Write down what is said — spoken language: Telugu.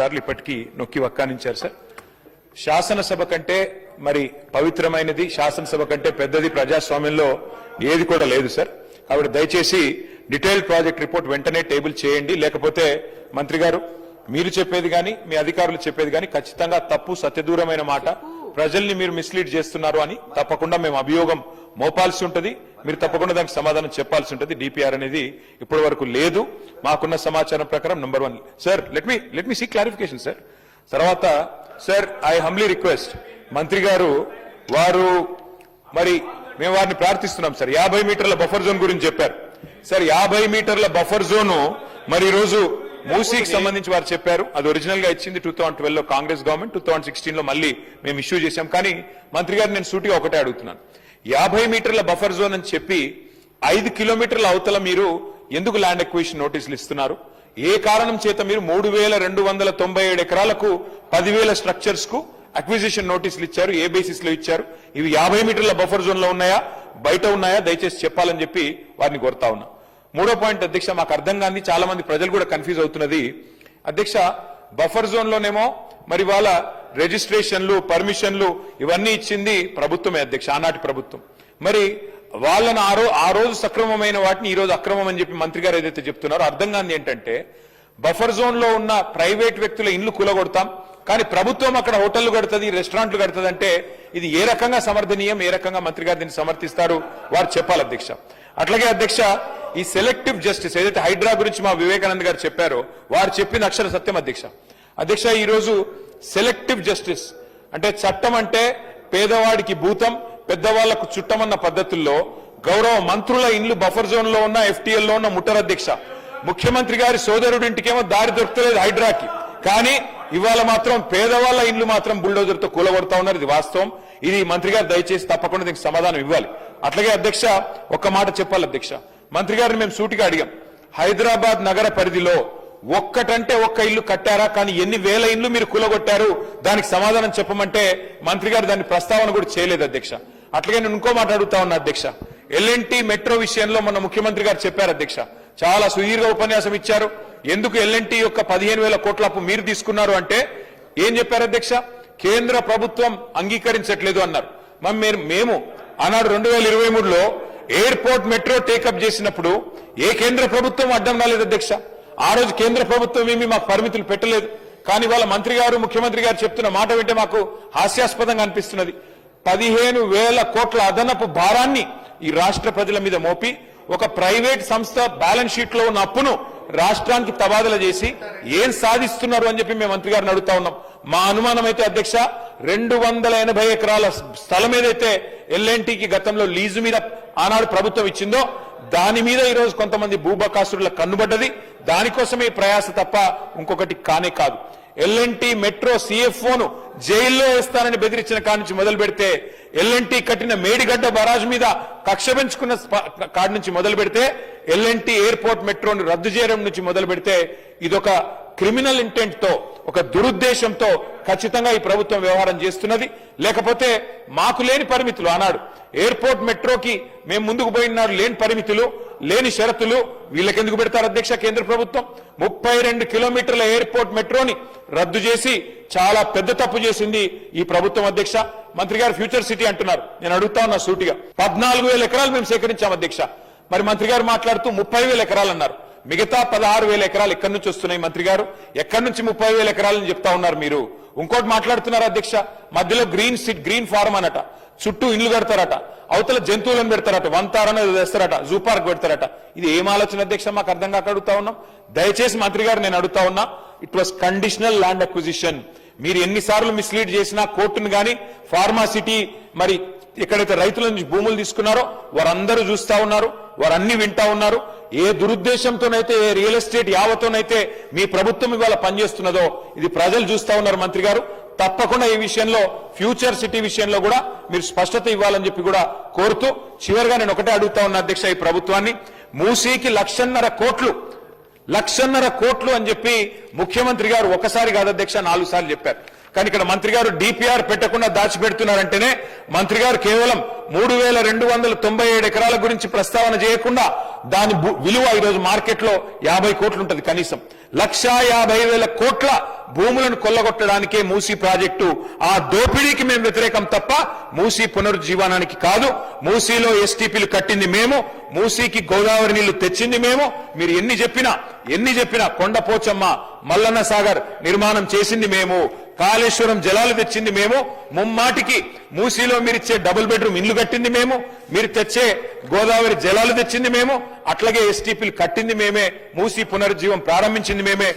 సార్లు ఇప్పటికీ నొక్కి వక్కానించారు సార్. శాసనసభ కంటే మరి పవిత్రమైనది, శాసనసభ కంటే పెద్దది ప్రజాస్వామ్యంలో ఏది కూడా లేదు సార్. కాబట్టి దయచేసి డీటెయిల్డ్ ప్రాజెక్ట్ రిపోర్ట్ వెంటనే టేబుల్ చేయండి. లేకపోతే మంత్రి గారు మీరు చెప్పేది కానీ మీ అధికారులు చెప్పేది కానీ ఖచ్చితంగా తప్పు, సత్యదూరమైన మాట, ప్రజల్ని మీరు మిస్లీడ్ చేస్తున్నారు అని తప్పకుండా మేము అభియోగం మోపాల్సి ఉంటుంది. మీరు తప్పకుండా దానికి సమాధానం చెప్పాల్సి ఉంటుంది. డిపిఆర్ అనేది ఇప్పటి వరకు లేదు. మాకున్న సమాచారం ప్రకారం number 1 sir. Let me see clarification sir. తర్వాత సార్ ఐ హంబ్లీ రిక్వెస్ట్ మంత్రి గారు వారు మరి మేము వారిని ప్రార్థిస్తున్నాం సార్. 50 మీటర్ల బఫర్ జోన్ గురించి చెప్పారు సార్. 50 మీటర్ల బఫర్ జోను మరి ఈ రోజు మూసీకి సంబంధించి వారు చెప్పారు. అది ఒరిజినల్ గా ఇచ్చింది 2012లో కాంగ్రెస్ గవర్నమెంట్, 2016లో మళ్ళీ మేము ఇష్యూ చేశాం. కానీ మంత్రి గారు నేను సూటిగా ఒకటే అడుగుతున్నాను, 50 మీటర్ల బఫర్ జోన్ అని చెప్పి 5 కిలోమీటర్ల అవతల మీరు ఎందుకు ల్యాండ్ ఎక్విజిషన్ నోటీసులు ఇస్తున్నారు? ఏ కారణం చేత మీరు 3297 ఎకరాలకు 10,000 స్ట్రక్చర్స్ కు అక్విజిషన్ నోటీసులు ఇచ్చారు? ఏ బేసిస్ లో ఇచ్చారు? ఇవి 50 మీటర్ల బఫర్ జోన్ లో ఉన్నాయా, బయట ఉన్నాయా? దయచేసి చెప్పాలని చెప్పి వారిని కోరుతా ఉన్నా. మూడో పాయింట్ అధ్యక్ష, మాకు అర్థం కాని చాలా మంది ప్రజలు కూడా కన్ఫ్యూజ్ అవుతున్నది అధ్యక్ష. బఫర్ జోన్ లోనేమో మరి వాళ్ళ రిజిస్ట్రేషన్లు, పర్మిషన్లు ఇవన్నీ ఇచ్చింది ప్రభుత్వమే అధ్యక్ష, ఆనాటి ప్రభుత్వం. మరి వాళ్ళని ఆ రోజు సక్రమమైన వాటిని ఈ రోజు అక్రమం అని చెప్పి మంత్రి గారు ఏదైతే చెప్తున్నారో అర్థం కాని ఏంటంటే, బఫర్ జోన్ లో ఉన్న ప్రైవేట్ వ్యక్తుల ఇండ్లు కూలగొడతాం, కానీ ప్రభుత్వం అక్కడ హోటళ్లు కడుతుంది, రెస్టారెంట్లు కడుతుంది అంటే ఇది ఏ రకంగా సమర్థనీయం? ఏ రకంగా మంత్రి గారు దీన్ని సమర్థిస్తారు? వారు చెప్పాలి అధ్యక్ష. అట్లాగే అధ్యక్ష, ఈ సెలెక్టివ్ జస్టిస్ ఏదైతే హైడ్రా గురించి మా వివేకానంద్ గారు చెప్పారో వారు చెప్పిన అక్షర సత్యం అధ్యక్ష. అధ్యక్ష, ఈ రోజు సెలెక్టివ్ జస్టిస్ అంటే చట్టం అంటే పేదవాడికి భూతం, పెద్దవాళ్లకు చుట్టమన్న పద్ధతుల్లో గౌరవ మంత్రుల ఇండ్లు బఫర్ జోన్ లో ఉన్న, FTL లో ఉన్న ముట్టరు అధ్యక్ష. ముఖ్యమంత్రి గారి సోదరుడింటికేమో దారి దొరుకుతలేదు హైడ్రాకి, కానీ ఇవాళ మాత్రం పేదవాళ్ల ఇండ్లు మాత్రం బుల్డోజర్ తో కూలగొడతా ఉన్నారు. ఇది వాస్తవం. ఇది మంత్రి గారు దయచేసి తప్పకుండా దీనికి సమాధానం ఇవ్వాలి. అట్లాగే అధ్యక్ష, ఒక్క మాట చెప్పాలి అధ్యక్ష. మంత్రి గారిని మేము సూటిగా అడిగాం, హైదరాబాద్ నగర పరిధిలో ఒక్కటంటే ఒక్క ఇల్లు కట్టారా, కానీ ఎన్ని వేల ఇల్లు మీరు కూలగొట్టారు దానికి సమాధానం చెప్పమంటే మంత్రి గారు దాని ప్రస్తావన కూడా చేయలేదు అధ్యక్ష. అట్లాగే నేను ఇంకో మాట అడుగుతా ఉన్నా అధ్యక్ష. LNT మెట్రో విషయంలో మన ముఖ్యమంత్రి గారు చెప్పారు అధ్యక్ష, చాలా సుదీర్ఘ ఉపన్యాసం ఇచ్చారు. ఎందుకు LNT యొక్క 15,000 కోట్ల అప్పు మీరు తీసుకున్నారు అంటే ఏం చెప్పారు అధ్యక్ష? కేంద్ర ప్రభుత్వం అంగీకరించట్లేదు అన్నారు. మేము ఆనాడు 2023లో ఎయిర్పోర్ట్ మెట్రో టేకప్ చేసినప్పుడు ఏ కేంద్ర ప్రభుత్వం అడ్డం రాలేదు అధ్యక్ష. ఆ రోజు కేంద్ర ప్రభుత్వం ఏమి మాకు పరిమితులు పెట్టలేదు. కానీ వాళ్ళ మంత్రి గారు, ముఖ్యమంత్రి గారు చెప్తున్న మాట వింటే మాకు హాస్యాస్పదంగా అనిపిస్తున్నది. 15,000 కోట్ల అదనపు భారాన్ని ఈ రాష్ట్ర ప్రజల మీద మోపి ఒక ప్రైవేట్ సంస్థ బ్యాలెన్స్ షీట్ లో ఉన్న అప్పును రాష్ట్రానికి తబాదల చేసి ఏం సాధిస్తున్నారు అని చెప్పి మేము మంత్రి గారిని అడుగుతా ఉన్నాం. మా అనుమానం అయితే అధ్యక్ష, 280 ఎకరాల స్థలం ఏదైతే LNTకి గతంలో లీజు మీద ఆనాడు ప్రభుత్వం ఇచ్చిందో దాని మీద ఈ రోజు కొంతమంది భూబకాసురుల కన్నుబడ్డది. దానికోసమే ప్రయాస తప్ప ఇంకొకటి కానే కాదు. LNT మెట్రో CFOను జైల్లో వేస్తానని బెదిరించిన కాడి నుంచి మొదలు పెడితే, LNT కట్టిన మేడిగడ్డ బరాజ్ మీద కక్ష పెంచుకున్న కాడి నుంచి మొదలు పెడితే, LNT ఎయిర్పోర్ట్ మెట్రోను రద్దు చేయడం నుంచి మొదలు పెడితే ఇదొక క్రిమినల్ ఇంటెంట్ తో, ఒక దురుద్దేశంతో ఖచ్చితంగా ఈ ప్రభుత్వం వ్యవహారం చేస్తున్నది. లేకపోతే మాకు లేని పరిమితులు, ఆనాడు ఎయిర్పోర్ట్ మెట్రోకి మేము ముందుకు పోయినాడు లేని పరిమితులు, లేని షరతులు వీళ్ళకెందుకు పెడతారు అధ్యక్ష కేంద్ర ప్రభుత్వం? 32 కిలోమీటర్ల ఎయిర్పోర్ట్ మెట్రోని రద్దు చేసి చాలా పెద్ద తప్పు చేసింది ఈ ప్రభుత్వం అధ్యక్ష. మంత్రి గారు ఫ్యూచర్ సిటీ అంటున్నారు. నేను అడుగుతా ఉన్నా సూటిగా, 14,000 ఎకరాలు మేము సేకరించాం అధ్యక్ష. మరి మంత్రి గారు మాట్లాడుతూ 30,000 ఎకరాలు అన్నారు. మిగతా 16,000 ఎకరాలు ఎక్కడి నుంచి వస్తున్నాయి మంత్రి గారు? ఎక్కడి నుంచి 30,000 ఎకరాలని చెప్తా ఉన్నారు మీరు? ఇంకోటి మాట్లాడుతున్నారు అధ్యక్ష, మధ్యలో గ్రీన్ ఫార్మ్ అనట, చుట్టూ ఇల్లు కడతారట, అవతల జంతువులను పెడతారట, వంతారని వేస్తారట, జూ పార్క్ పెడతారట. ఇది ఏం ఆలోచన అధ్యక్ష? మాకు అర్థం కాక అడుగుతా ఉన్నాం. దయచేసి మంత్రి గారు నేను అడుగుతా ఉన్నా, it was conditional land acquisition. మీరు ఎన్నిసార్లు మిస్లీడ్ చేసినా కోర్టును గాని, ఫార్మాసిటీ మరి ఎక్కడైతే రైతుల నుంచి భూములు తీసుకున్నారో వారందరూ చూస్తా ఉన్నారు, వారన్నీ వింటా ఉన్నారు. ఏ దురుద్దేశంతోనైతే, ఏ రియల్ ఎస్టేట్ యావతోనైతే మీ ప్రభుత్వం ఇవాళ పనిచేస్తున్నదో ఇది ప్రజలు చూస్తా ఉన్నారు మంత్రి గారు. తప్పకుండా ఈ విషయంలో, ఫ్యూచర్ సిటీ విషయంలో కూడా మీరు స్పష్టత ఇవ్వాలని చెప్పి కూడా కోరుతూ చివరిగా నేను ఒకటే అడుగుతా ఉన్నా అధ్యక్ష, ఈ ప్రభుత్వాన్ని మూసీకి 1,50,000 కోట్లు అని చెప్పి ముఖ్యమంత్రి గారు ఒకసారి కాదు అధ్యక్ష 4 సార్లు చెప్పారు. కానీ ఇక్కడ మంత్రి గారు DPR పెట్టకుండా దాచిపెడుతున్నారంటేనే మంత్రి గారు కేవలం 3,297 ఎకరాల గురించి ప్రస్తావన చేయకుండా దాని విలువ ఈరోజు మార్కెట్లో 50 కోట్లు ఉంటుంది. కనీసం 1,50,000 కోట్ల భూములను కొల్లగొట్టడానికే మూసీ ప్రాజెక్టు. ఆ దోపిడీకి మేము వ్యతిరేకం తప్ప మూసీ పునరుజ్జీవనానికి కాదు. మూసీలో ఎస్టీపీలు కట్టింది మేము, మూసీకి గోదావరి నీళ్లు తెచ్చింది మేము. మీరు ఎన్ని చెప్పినా కొండపోచమ్మ, మల్లన్న సాగర్ నిర్మాణం చేసింది మేము, కాళేశ్వరం జలాలు తెచ్చింది మేము, ముమ్మాటికి మూసీలో మీరిచ్చే డబుల్ బెడ్రూమ్ ఇల్లు కట్టింది మేము, మీరు తెచ్చే గోదావరి జలాలు తెచ్చింది మేము, అట్లాగే ఎస్టీపీలు కట్టింది మేమే, మూసీ పునరుజ్జీవం ప్రారంభించింది మేమే.